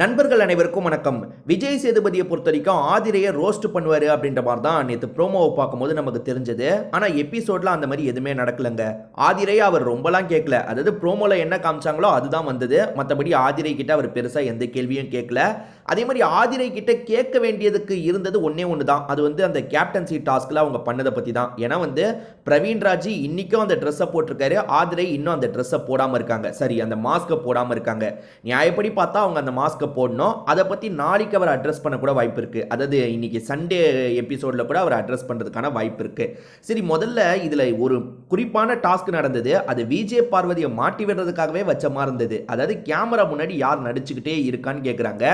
நண்பர்கள் அனைவருக்கும் வணக்கம். விஜய் சேதுபதியை பொறுத்தவரைக்கும் ஆதிரையை ரோஸ்ட் பண்ணுவாரு அப்படின்ற மாதிரி தான் நேற்று ப்ரோமோவை பார்க்கும்போது நமக்கு தெரிஞ்சது. ஆனால் எபிசோட்ல அந்த மாதிரி எதுவுமே நடக்கலைங்க. ஆதிரையை அவர் ரொம்பலாம் கேட்கல. அதாவது ப்ரோமோல என்ன காமிச்சாங்களோ அதுதான் வந்தது. மற்றபடி ஆதிரை கிட்ட அவர் பெருசாக எந்த கேள்வியும் கேட்கல. அதே மாதிரி ஆதிரை கிட்ட கேட்க வேண்டியதுக்கு இருந்தது ஒன்னே ஒன்று தான். அது வந்து அந்த கேப்டன்சி டாஸ்கில் அவங்க பண்ணதை பற்றி தான். ஏன்னா வந்து பிரவீன்ராஜ் இன்னைக்கும் அந்த ட்ரெஸ்ஸை போட்டிருக்காரு. ஆதிரை இன்னும் அந்த ட்ரெஸ்ஸை போடாமல் இருக்காங்க. சரி, அந்த மாஸ்கை போடாமல் இருக்காங்க. நியாயப்படி பார்த்தா அவங்க அந்த மாஸ்கை போடணும். அதை பற்றி நாளைக்கு அவர் அட்ரஸ் பண்ண கூட வாய்ப்பு இருக்கு. அதாவது இன்னைக்கு சண்டே எபிசோடில் கூட அவர் அட்ரஸ் பண்ணுறதுக்கான வாய்ப்பு இருக்கு. சரி, முதல்ல இதில் ஒரு குறிப்பான டாஸ்க் நடந்தது. அது விஜய் பார்வதியை மாட்டி விடுறதுக்காகவே வச்ச மாதிரி இருந்தது. அதாவது கேமரா முன்னாடி யார் நடிச்சுக்கிட்டே இருக்கான்னு கேட்குறாங்க.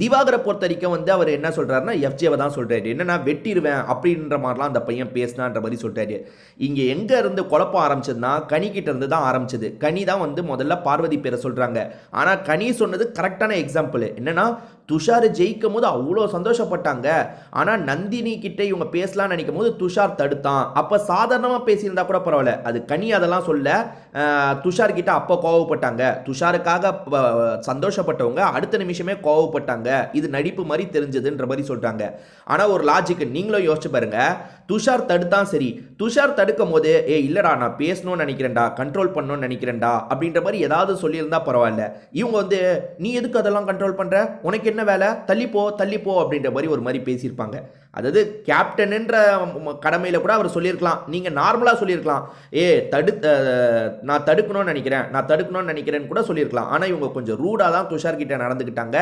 திவாகரை பொறுத்த வரைக்கும் வந்து அவர் என்ன சொல்றாருன்னா எஃப்ஜேவை தான் சொல்றாரு. என்னன்னா வெட்டிடுவேன் அப்படின்ற மாதிரிலாம் அந்த பையன் பேசினான்ற மாதிரி சொல்றாரு. இங்க எங்க இருந்து குழப்பம் ஆரம்பிச்சதுன்னா கனி கிட்ட இருந்து தான் ஆரம்பிச்சது. கனி தான் வந்து முதல்ல பார்வதி பேரை சொல்றாங்க. ஆனா கனி சொன்னது கரெக்டான எக்ஸாம்பிள். என்னன்னா துஷார் ஜெயிக்கும் போது அவ்வளோ சந்தோஷப்பட்டாங்க. ஆனால் நந்தினி கிட்ட இவங்க பேசலாம்னு நினைக்கும் போது துஷார் தடுத்தான். அப்போ சாதாரணமாக பேசியிருந்தா கூட பரவாயில்ல. அது கனி அதெல்லாம் சொல்ல. துஷார் கிட்ட அப்போ கோவப்பட்டாங்க. துஷாருக்காக சந்தோஷப்பட்டவங்க அடுத்த நிமிஷமே கோவப்பட்டாங்க. இது நடிப்பு மாதிரி தெரிஞ்சதுன்ற மாதிரி சொல்றாங்க. ஆனால் ஒரு லாஜிக் நீங்களும் யோசிச்சு பாருங்க. துஷார் தடுத்தான், சரி. துஷார் தடுக்கும் போது இல்லடா நான் பேசணும்னு நினைக்கிறேன்டா, கண்ட்ரோல் பண்ணணும்னு நினைக்கிறேன்டா அப்படின்ற மாதிரி ஏதாவது சொல்லியிருந்தா பரவாயில்ல. இவங்க வந்து நீ எதுக்கு அதெல்லாம் கண்ட்ரோல் பண்ற, உனக்கு என்ன வேலை, தள்ளிப்போ தள்ளிப்போ அப்படின்ற மாதிரி ஒரு மாதிரி பேசியிருப்பாங்க. அதாவது கேப்டன்ன்ற கடமையில கூட அவர் சொல்லியிருக்கலாம். நீங்க நார்மலா சொல்லியிருக்கலாம். நான் தடுக்கணும்னு நினைக்கிறேன், நான் தடுக்கணும்னு நினைக்கிறேன்னு கூட சொல்லியிருக்கலாம். ஆனா இவங்க கொஞ்சம் ரூடா தான் துஷார் கிட்ட நடந்துக்கிட்டாங்க.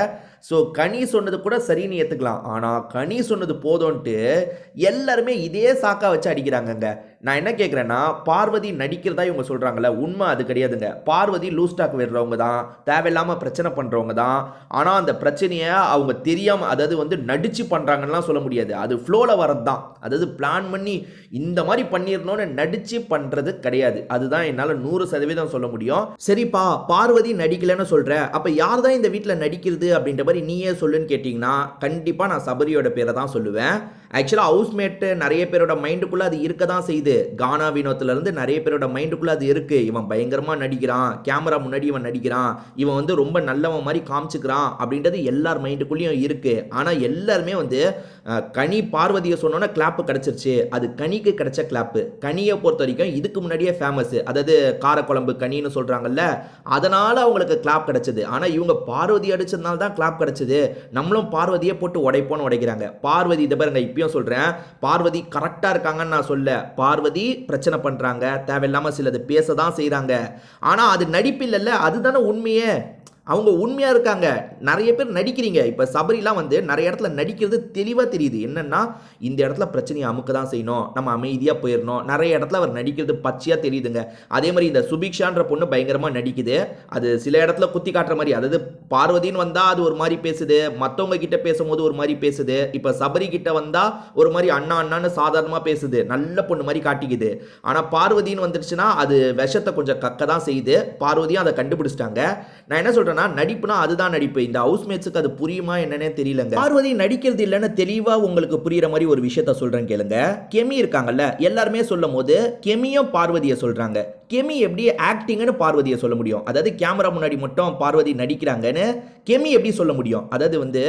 ஸோ கனி சொன்னது கூட சரின்னு ஏத்துக்கலாம். ஆனா கனி சொன்னது போதும்ட்டு எல்லாருமே இதே சாக்கா வச்சு அடிக்கிறாங்கங்க. நான் என்ன கேட்குறேன்னா, பார்வதி நடிக்கிறதா இவங்க சொல்கிறாங்கல்ல, உண்மை அது கிடையாதுங்க. பார்வதி லூஸ் டாக் விடுறவங்க தான், தேவையில்லாமல் பிரச்சனை பண்ணுறவங்க தான். ஆனால் அந்த பிரச்சனையை அவங்க தெரியாமல், அதாவது வந்து நடித்து பண்ணுறாங்கலாம் சொல்ல முடியாது. அது ஃப்ளோவில் வரது தான். அதாவது பிளான் பண்ணி இந்த மாதிரி பண்ணிடணும்னு நடித்து பண்ணுறது கிடையாது. அதுதான் என்னால் 100% சொல்ல முடியும். சரிப்பா, பார்வதி நடிக்கலைன்னு சொல்கிற, அப்போ யார் தான் இந்த வீட்டில் நடிக்கிறது அப்படின்ற மாதிரி நீயே சொல்லுன்னு கேட்டிங்கன்னா, கண்டிப்பாக நான் சபரியோட பேரை தான் சொல்லுவேன். ஆக்சுவலாக ஹவுஸ்மேட்டு நிறைய பேரோட மைண்டுக்குள்ளே அது இருக்க தான் செய்யுது. கானா வினோத்திலேருந்து நிறைய பேரோட மைண்டுக்குள்ளே அது இருக்குது. இவன் பயங்கரமாக நடிக்கிறான், கேமரா முன்னாடி இவன் நடிக்கிறான், இவன் வந்து ரொம்ப நல்லவன் மாதிரி காமிச்சுக்கிறான் அப்படின்றது எல்லார் மைண்டுக்குள்ளேயும் இருக்குது. ஆனால் எல்லாருமே வந்து கனி பார்வதியை சொன்னோன்னா கிளாப்பு கிடச்சிருச்சு. அது கனிக்கு கிடைச்ச கிளாப்பு. கனியை பொறுத்த வரைக்கும் இதுக்கு முன்னாடியே ஃபேமஸ். அதாவது காரக்குழம்பு கனின்னு சொல்கிறாங்கல்ல, அதனால் அவங்களுக்கு கிளாப் கிடச்சிது. ஆனால் இவங்க பார்வதி அடிச்சதுனால தான் கிளாப் கிடச்சிது. நம்மளும் பார்வதியை போட்டு உடைப்போன்னு உடைக்கிறாங்க. பார்வதி இதை பாருங்க, இப்பயும் சொல்கிறேன், பார்வதி கரெக்டாக இருக்காங்கன்னு நான் சொல்ல. பார்வதி பிரச்சனை பண்ணுறாங்க, தேவையில்லாமல் சிலது பேச தான் செய்கிறாங்க. ஆனால் அது நடிப்பு இல்லைல்ல, அதுதானே உண்மையே. அவங்க உண்மையாக இருக்காங்க. நிறைய பேர் நடிக்கிறீங்க. இப்போ சபரிலாம் வந்து நிறைய இடத்துல நடிக்கிறது தெளிவாக தெரியுது. என்னென்னா இந்த இடத்துல பிரச்சனையை அமுக்க தான் செய்யணும், நம்ம அமைதியாக போயிடணும். நிறைய இடத்துல அவர் நடிக்கிறது பச்சையாக தெரியுதுங்க. அதே மாதிரி இந்த சுபிக்ஷான்ற பொண்ணு பயங்கரமாக நடிக்குது. அது சில இடத்துல குத்தி காட்டுற மாதிரி. அதாவது பார்வதின்னு வந்தால் அது ஒரு மாதிரி பேசுது, மற்றவங்க கிட்ட பேசும்போது ஒரு மாதிரி பேசுது. இப்போ சபரி கிட்ட வந்தால் ஒரு மாதிரி அண்ணா அண்ணான்னு சாதாரணமாக பேசுது, நல்ல பொண்ணு மாதிரி காட்டிக்குது. ஆனால் பார்வதின்னு வந்துடுச்சுன்னா அது விஷத்தை கொஞ்சம் கக்க தான் செய்யுது. பார்வதியும் அதை கண்டுபிடிச்சிட்டாங்க. நான் என்ன சொல்கிறேன், நடிப்புனா அதுதான் நடிப்பு. இந்த ஹவுஸ்மேட்ஸுக்கு அது புரியுமா என்னன்னே தெரியலங்க. பார்வதி நடிக்கிறது இல்லைன்னு தெளிவா உங்களுக்கு புரியுற மாதிரி ஒரு விஷயத்த சொல்றேன் கேளுங்க. கெமி இருக்காங்கல்ல, எல்லாருமே சொல்லும் போது கெமியும் பார்வதியை சொல்றாங்க. கெமி எப்படி ஆக்டிங்னு பார்வதியை சொல்ல முடியும்? அதாவது கேமரா முன்னாடி மட்டும் பார்வதி நடிக்கிறாங்கன்னு கெமி எப்படி சொல்ல முடியும்? அதாவது வந்து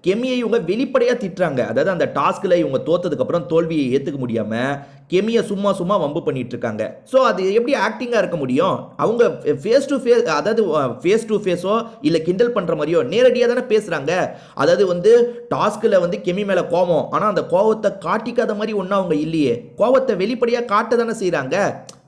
கெமியை இவங்க வெளிப்படையாக திட்டுறாங்க. அதாவது அந்த டாஸ்கில் இவங்க தோத்ததுக்கு அப்புறம் தோல்வியை ஏற்றுக்க முடியாம கெமியை சும்மா சும்மா வம்பு பண்ணிட்டு இருக்காங்க. ஸோ அது எப்படி ஆக்டிங்காக இருக்க முடியும்? அவங்க ஃபேஸ் டு ஃபேஸ், அதாவது ஃபேஸ் டு ஃபேஸோ இல்லை கிண்டல் பண்ணுற மாதிரியோ நேரடியாக தானே பேசுகிறாங்க. அதாவது வந்து டாஸ்கில் வந்து கெமி மேலே கோவம், ஆனால் அந்த கோவத்தை காட்டிக்காத மாதிரி ஒன்றும் அவங்க இல்லையே. கோவத்தை வெளிப்படையாக காட்ட தானே செய்கிறாங்க.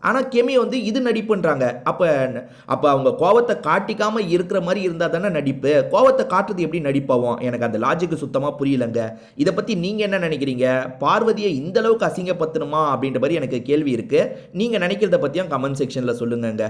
ஆனால் கெமி வந்து இது நடிப்புன்றாங்க. அப்போ அவங்க கோவத்தை காட்டிக்காமல் இருக்கிற மாதிரி இருந்தால் தானே நடிப்பு. கோவத்தை காட்டுறது எப்படி நடிப்பாகும்? எனக்கு அந்த லாஜிக்கு சுத்தமாக புரியலைங்க. இதை பற்றி நீங்கள் என்ன நினைக்கிறீங்க? பார்வதியை இந்த அளவுக்கு அசிங்கப்படுத்தணுமா அப்படின்ற மாதிரி எனக்கு கேள்வி இருக்குது. நீங்கள் நினைக்கிறத பற்றியும் கமெண்ட் செக்ஷனில் சொல்லுங்கங்க.